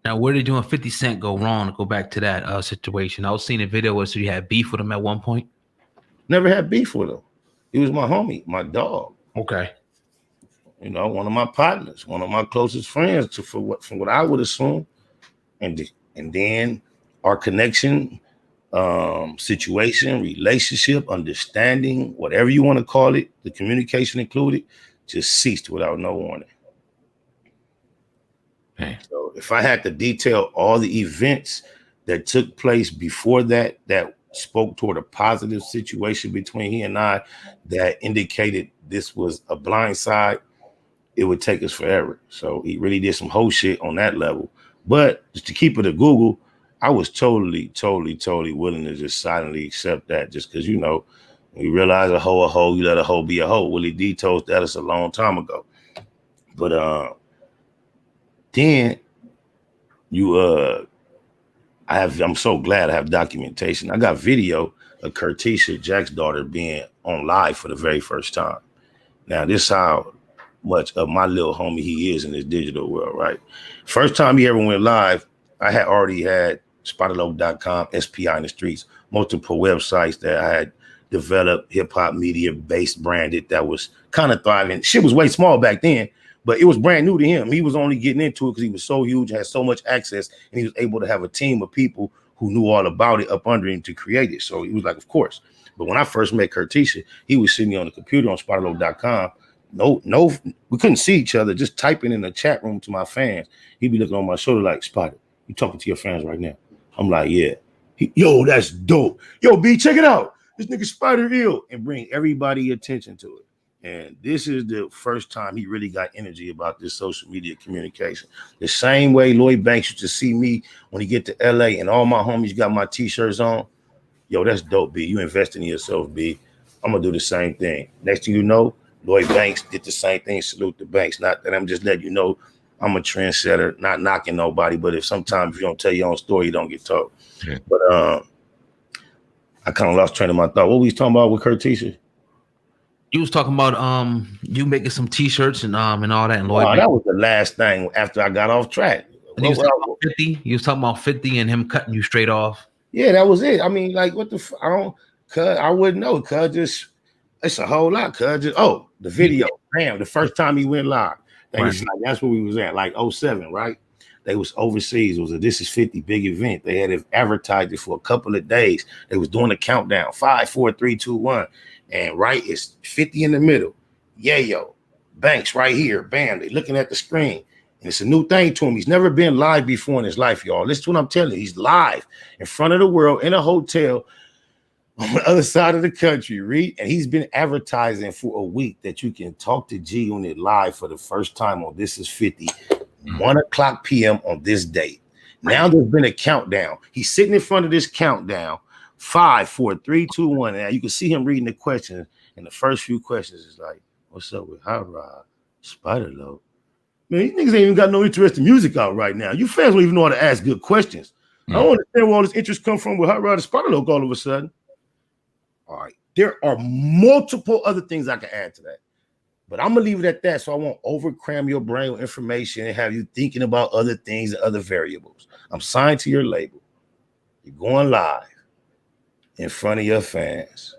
Now, where did you and 50 Cent go wrong to go back to that situation? I was seeing a video where so you had beef with him at one point. Never had beef with him. He was my homie, my dog. Okay. You know, one of my partners, one of my closest friends, from what I would assume, and then our connection, situation, relationship, understanding, whatever you want to call it, the communication included, just ceased without no warning. Okay. So if I had to detail all the events that took place before that spoke toward a positive situation between he and I, that indicated this was a blind side, it would take us forever. So he really did some whole shit on that level. But just to keep it a Google, I was totally willing to just silently accept that, just because, you know, you realize a hoe, you let a hoe be a hoe. Willie D told that us a long time ago. But then I'm so glad I have documentation. I got video of Curtisha, Jack's daughter, being on live for the very first time. Now, this is how much of my little homie he is in this digital world, right? First time he ever went live, I had already had SpiderLoc.com, SPI in the streets, multiple websites that I had developed, hip-hop media based branded, that was kind of thriving. Shit was way small back then, but it was brand new to him. He was only getting into it because he was so huge, had so much access, and he was able to have a team of people who knew all about it up under him to create it. So he was like, of course. But when I first met Curtisha, he was sitting on the computer on SpiderLoc.com. No, we couldn't see each other, just typing in the chat room to my fans. He'd be looking on my shoulder like, Spider, you talking to your fans right now? I'm like, yeah. Yo, that's dope. Yo, B, check it out. This nigga Spider ill, and bring everybody attention to it. And this is the first time he really got energy about this social media communication. The same way Lloyd Banks used to see me when he get to LA and all my homies got my t-shirts on. Yo, that's dope, B. You investing in yourself, B. I'm going to do the same thing. Next thing you know, Lloyd Banks did the same thing. Salute the Banks. Not that I'm just letting you know I'm a trendsetter, not knocking nobody, but if sometimes you don't tell your own story, you don't get told. Yeah. But I kind of lost train of my thought. What were we talking about with Curtisha? You was talking about you making some t-shirts and all that, and Lloyd. That was the last thing after I got off track. And you was talking about 50. You was talking about 50 and him cutting you straight off. Yeah, that was it. I mean, like, what the I wouldn't know. Cuz just it's a whole lot. Cuz just the video. Damn, the first time he went live. That's where we was at, like 07, right? They was overseas. It was a This Is 50 big event. They had advertised it for a couple of days. They was doing a countdown. 5, 4, 3, 2, 1. And right, it's 50 in the middle. Yeah, yo. Banks right here. Bam. They looking at the screen. And it's a new thing to him. He's never been live before in his life, y'all. Listen to what I'm telling you. He's live in front of the world in a hotel on the other side of the country, Reed. And he's been advertising for a week that you can talk to G-Unit live for the first time on This Is 50, 1 o'clock p.m. on this date. Now there's been a countdown. He's sitting in front of this countdown. 5, 4, 3, 2, 1. Now you can see him reading the questions. And the first few questions is like, what's up with Hot Rod, Spider Loc? Man, these niggas ain't even got no interest in music out right now. You fans don't even know how to ask good questions. I don't understand where all this interest come from with Hot Rod and Spider Loc all of a sudden. All right. There are multiple other things I can add to that. But I'm going to leave it at that so I won't overcram your brain with information and have you thinking about other things and other variables. I'm signed to your label. You're going live in front of your fans.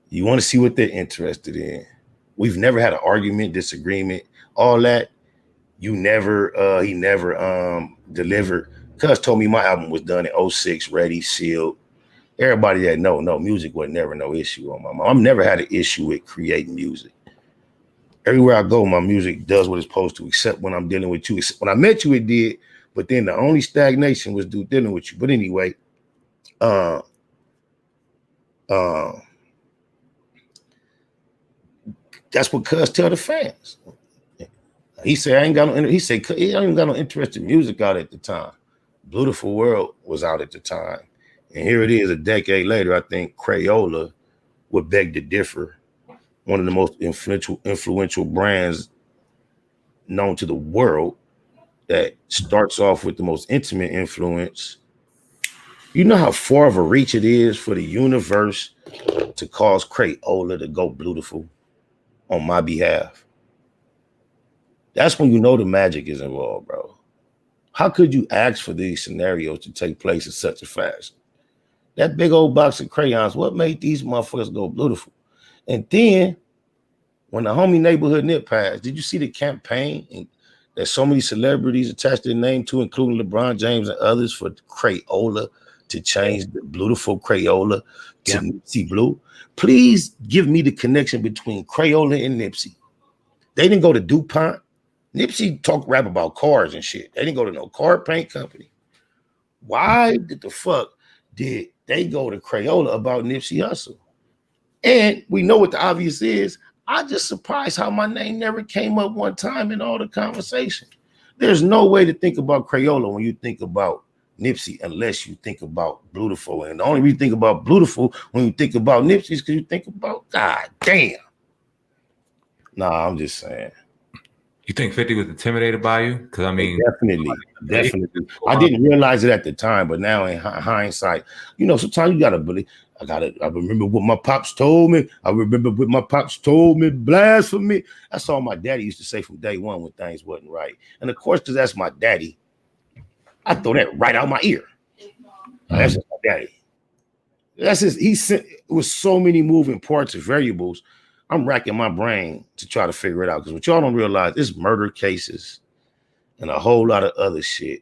You want to see what they're interested in. We've never had an argument, disagreement, all that. He never delivered. Cuz told me my album was done in 06, ready, sealed. Everybody that know music was never no issue on my mind. I've never had an issue with creating music. Everywhere I go, my music does what it's supposed to, except when I'm dealing with you. When I met you, it did, but then the only stagnation was dealing with you. But anyway, that's what Cuz tell the fans. He said, he don't even got no interest in music out at the time. Beautiful World was out at the time. And here it is a decade later. I think Crayola would beg to differ. One of the most influential brands known to the world that starts off with the most intimate influence. You know how far of a reach it is for the universe to cause Crayola to go beautiful on my behalf. That's when you know the magic is involved, bro. How could you ask for these scenarios to take place in such a fashion? That big old box of crayons, what made these motherfuckers go beautiful? And then when the homie neighborhood nip passed, did you see the campaign that so many celebrities attached their name to, including LeBron James and others, for Crayola to change the beautiful Crayola to Nipsey Blue? Please give me the connection between Crayola and Nipsey. They didn't go to DuPont. Nipsey talk rap about cars and shit. They didn't go to no car paint company. Why the fuck did they go to Crayola about Nipsey Hussle? And we know what the obvious is. I just surprised how my name never came up one time in all the conversation. There's no way to think about Crayola when you think about Nipsey unless you think about Beautiful. And the only reason you think about Beautiful when you think about Nipsey is because you think about God damn. Nah, I'm just saying. You think 50 was intimidated by you? Because I mean, definitely. I didn't realize it at the time, but now in hindsight, you know, sometimes you gotta believe. I remember what my pops told me. Blasphemy. That's all my daddy used to say from day one when things wasn't right. And of course, because that's my daddy, I throw that right out my ear. That's just my daddy. That's just he sent with so many moving parts and variables. I'm racking my brain to try to figure it out, because what y'all don't realize is murder cases and a whole lot of other shit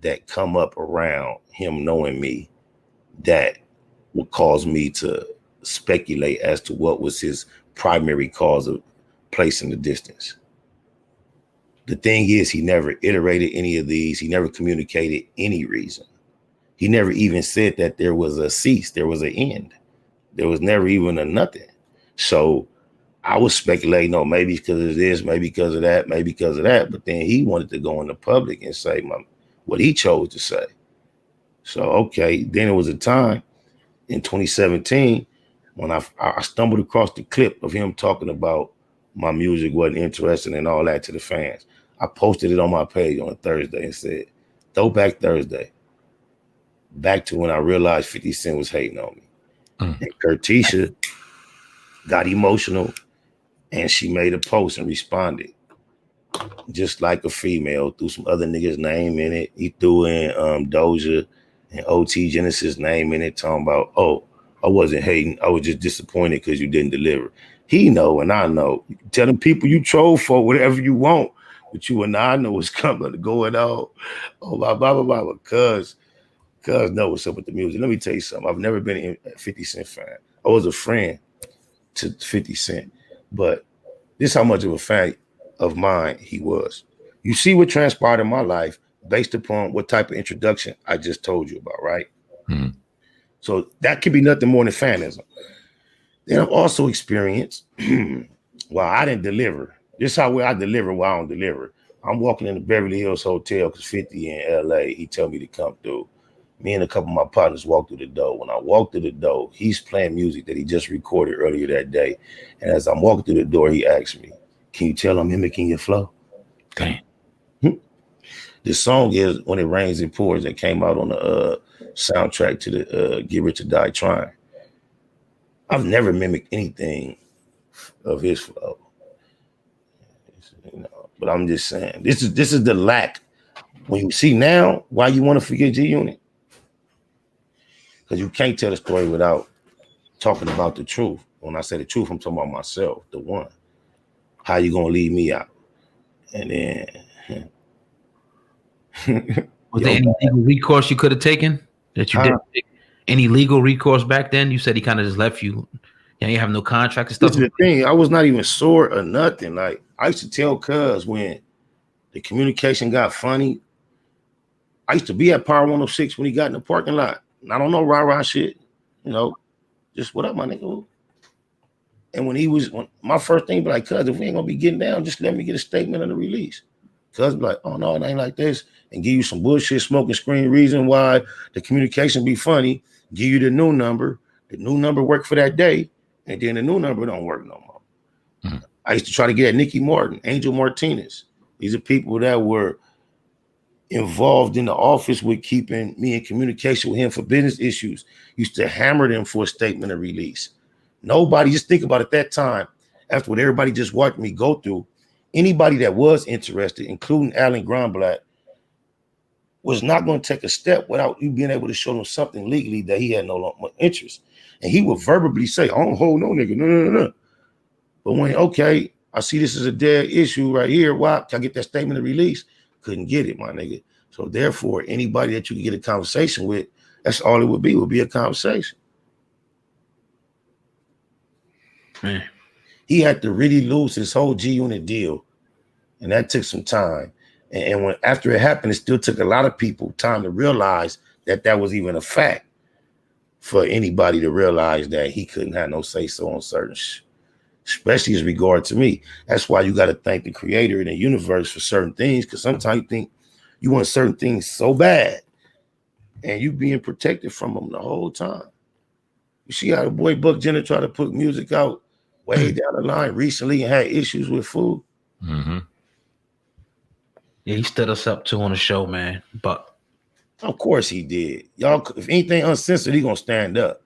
that come up around him knowing me that would cause me to speculate as to what was his primary cause of placing the distance. The thing is, he never iterated any of these. He never communicated any reason. He never even said that there was a cease, there was an end. There was never even a nothing. So I was speculating, oh, maybe because of this, maybe because of that, maybe because of that. But then he wanted to go in the public and say what he chose to say. So, okay, then it was a time in 2017 when I stumbled across the clip of him talking about my music wasn't interesting and all that to the fans. I posted it on my page on a Thursday and said, Throwback Thursday, back to when I realized 50 Cent was hating on me. And Kurtisha got emotional and she made a post and responded just like a female, threw some other niggas' name in it. He threw in Doja and OT Genesis name in it, talking about, oh, I wasn't hating, I was just disappointed because you didn't deliver. He know and I know. You can tell them people you troll for whatever you want, but you and I know what's coming, going on. Oh, blah, blah, blah, blah, cuz know what's up with the music. Let me tell you something. I've never been a 50 Cent fan. I was a friend to 50 Cent, but this is how much of a fan of mine he was. You see what transpired in my life based upon what type of introduction I just told you about, right? So that could be nothing more than fanism. Then I've also experienced, while I didn't deliver, this is how I deliver while I don't deliver. I'm walking in the Beverly Hills Hotel because 50 in LA, he told me to come through. Me and a couple of my partners walked through the door. When I walked through the door, he's playing music that he just recorded earlier that day. And as I'm walking through the door, he asked me, can you tell I'm mimicking your flow? Damn. This song is When It Rains It Pours, that came out on the soundtrack to the Get Rich or Die Trying. I've never mimicked anything of his flow. You know, but I'm just saying, this is the lack. When you see now why you want to forget G-Unit, because you can't tell the story without talking about the truth. When I say the truth, I'm talking about myself, the one. How you gonna leave me out? And then was there any legal recourse you could have taken that you didn't take? Any legal recourse back then? You said he kind of just left you. Yeah, you have no contract and stuff. This is the thing. I was not even sore or nothing. Like, I used to tell cuz when the communication got funny, I used to be at Power 106 when he got in the parking lot. And I don't know rah-rah shit, you know, just what up, my nigga? And when my first thing be like, cuz, if we ain't gonna be getting down, just let me get a statement of the release. Cuz be like, oh no, it ain't like this, and give you some bullshit smoking screen reason why the communication be funny, give you the new number work for that day, and then the new number don't work no more. I used to try to get at Nicky Martin, Angel Martinez. These are people that were involved in the office with keeping me in communication with him for business issues. Used to hammer them for a statement of release. Nobody, just think about it, at that time, after what everybody just watched me go through, anybody that was interested, including Alan Grunblatt, was not going to take a step without you being able to show them something legally that he had no longer interest. And he would verbally say, I don't hold no nigga, no. But when, okay, I see this is a dead issue right here. Why? Can I get that statement of release? Couldn't get it, my nigga. So therefore, anybody that you can get a conversation with, that's all it would be a conversation. Man. He had to really lose his whole G-Unit deal. And that took some time. And when after it happened, it still took a lot of people time to realize that that was even a fact for anybody to realize that he couldn't have no say-so on certain especially as regard to me. That's why you got to thank the creator and the universe for certain things, because sometimes you think you want certain things so bad and you being protected from them the whole time. You see how the boy Buck Jenner tried to put music out way down the line recently and had issues with food? Mm-hmm. Yeah, he stood us up too on the show, man. But of course he did. Y'all, if anything uncensored, he gonna stand up.